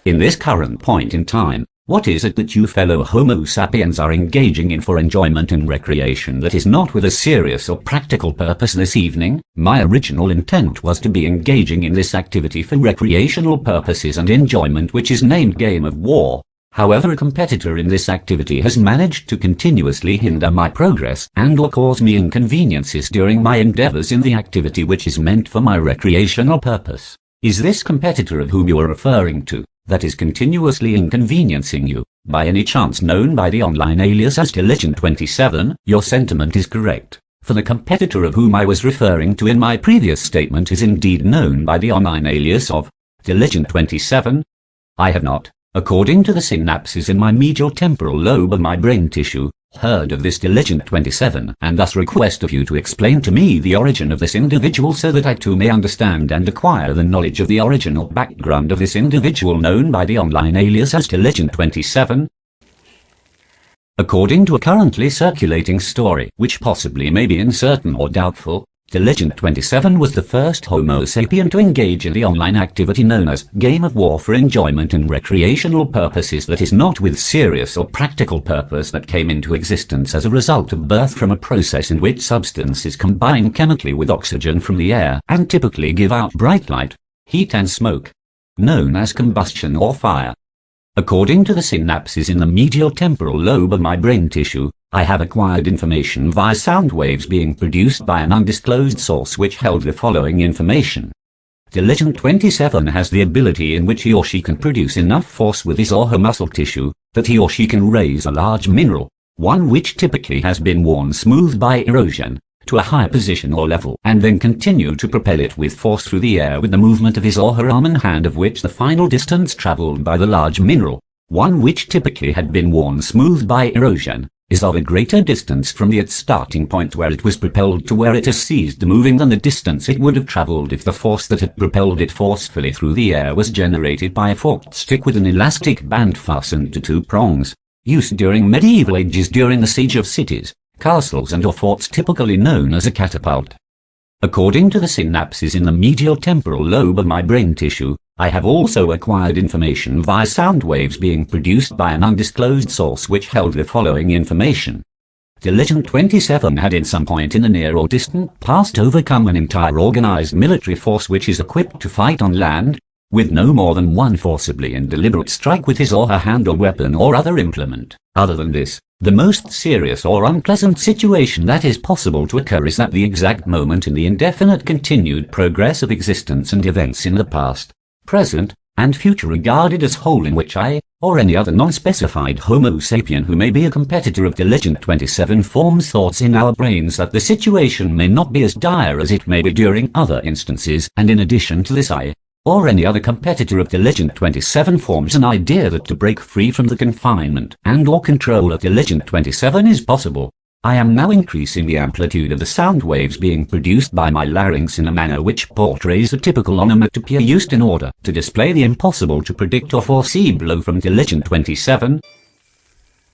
In this current point in time, what is it that you fellow Homo sapiens are engaging in for enjoyment and recreation that is not with a serious or practical purpose this evening? My original intent was to be engaging in this activity for recreational purposes and enjoyment, which is named Game of War. However, a competitor in this activity has managed to continuously hinder my progress and/or cause me inconveniences during my endeavors in the activity which is meant for my recreational purpose. Is this competitor of whom you are referring to, that is continuously inconveniencing you, by any chance known by the online alias as TheLegend27? Your sentiment is correct, for the competitor of whom I was referring to in my previous statement is indeed known by the online alias of TheLegend27. I have not, according to the synapses in my medial temporal lobe of my brain tissue, heard of this TheLegend27, and thus request of you to explain to me the origin of this individual so that I too may understand and acquire the knowledge of the original background of this individual known by the online alias as TheLegend27. According to a currently circulating story, which possibly may be uncertain or doubtful, TheLegend27 was the first Homo sapien to engage in the online activity known as Game of War for enjoyment and recreational purposes that is not with serious or practical purpose, that came into existence as a result of birth from a process in which substances combine chemically with oxygen from the air and typically give out bright light, heat and smoke, known as combustion or fire. According to the synapses in the medial temporal lobe of my brain tissue, I have acquired information via sound waves being produced by an undisclosed source which held the following information. TheLegend27 has the ability in which he or she can produce enough force with his or her muscle tissue that he or she can raise a large mineral, one which typically has been worn smooth by erosion, to a higher position or level, and then continue to propel it with force through the air with the movement of his or her arm and hand, of which the final distance traveled by the large mineral, one which typically had been worn smooth by erosion, is of a greater distance from its starting point where it was propelled to where it has ceased moving than the distance it would have traveled if the force that had propelled it forcefully through the air was generated by a forked stick with an elastic band fastened to two prongs, used during medieval ages during the siege of cities, castles and or forts, typically known as a catapult. According to the synapses in the medial temporal lobe of my brain tissue, I have also acquired information via sound waves being produced by an undisclosed source which held the following information. TheLegend27 had in some point in the near or distant past overcome an entire organized military force which is equipped to fight on land, with no more than one forcibly and deliberate strike with his or her hand or weapon or other implement. Other than this, the most serious or unpleasant situation that is possible to occur is at the exact moment in the indefinite continued progress of existence and events in the past, present, and future regarded as whole, in which I, or any other non-specified Homo sapien who may be a competitor of TheLegend27, forms thoughts in our brains that the situation may not be as dire as it may be during other instances, and in addition to this I, or any other competitor of TheLegend27, forms an idea that to break free from the confinement and or control of TheLegend27 is possible. I am now increasing the amplitude of the sound waves being produced by my larynx in a manner which portrays a typical onomatopoeia used in order to display the impossible to predict or foresee blow from TheLegend27.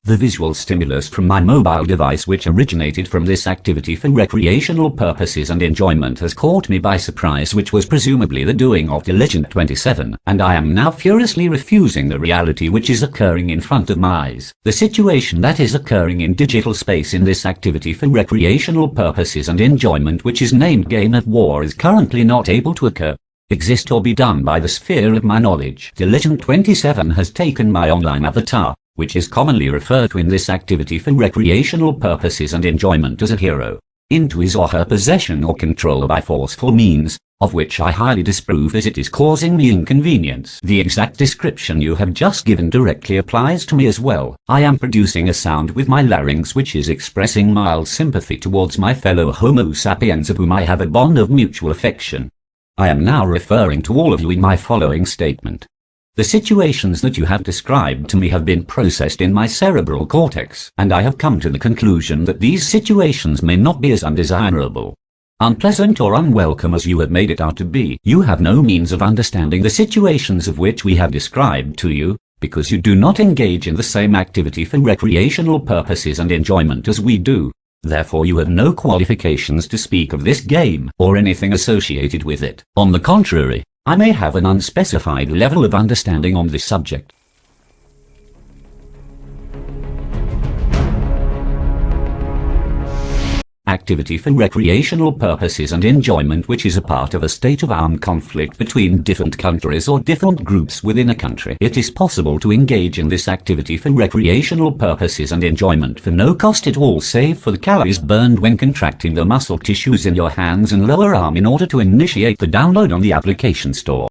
The visual stimulus from my mobile device, which originated from this activity for recreational purposes and enjoyment, has caught me by surprise, which was presumably the doing of TheLegend27, and I am now furiously refusing the reality which is occurring in front of my eyes. The situation that is occurring in digital space in this activity for recreational purposes and enjoyment, which is named Game of War, is currently not able to occur, exist or be done by the sphere of my knowledge. TheLegend27 has taken my online avatar, which is commonly referred to in this activity for recreational purposes and enjoyment as a hero, into his or her possession or control by forceful means, of which I highly disapprove, as it is causing me inconvenience. The exact description you have just given directly applies to me as well. I am producing a sound with my larynx which is expressing mild sympathy towards my fellow Homo sapiens, of whom I have a bond of mutual affection. I am now referring to all of you in my following statement. The situations that you have described to me have been processed in my cerebral cortex, and I have come to the conclusion that these situations may not be as undesirable, unpleasant or unwelcome as you have made it out to be. You have no means of understanding the situations of which we have described to you, because you do not engage in the same activity for recreational purposes and enjoyment as we do. Therefore you have no qualifications to speak of this game or anything associated with it. On the contrary, I may have an unspecified level of understanding on this subject. Activity for recreational purposes and enjoyment, which is a part of a state of armed conflict between different countries or different groups within a country. It is possible to engage in this activity for recreational purposes and enjoyment for no cost at all, save for the calories burned when contracting the muscle tissues in your hands and lower arm in order to initiate the download on the application store.